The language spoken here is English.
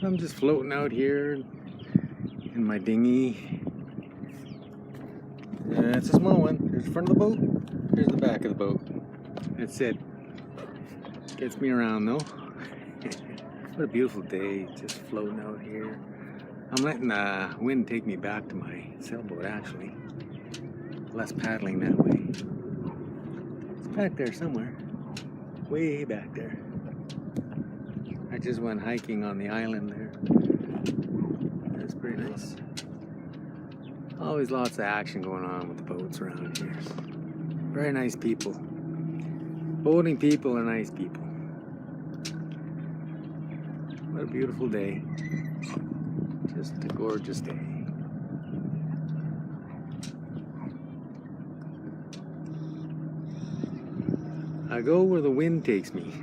I'm just floating out here in my dinghy. It's a small one. There's the front of the boat. Here's the back of the boat. That's it. Gets me around though. What a beautiful day, just floating out here. I'm letting the wind take me back to my sailboat actually. Less paddling that way. It's back there somewhere. Way back there. I just went hiking on the island there. That's pretty nice. Always lots of action going on with the boats around here. Very nice people. Boating people are nice people. What a beautiful day. Just a gorgeous day. I go where the wind takes me.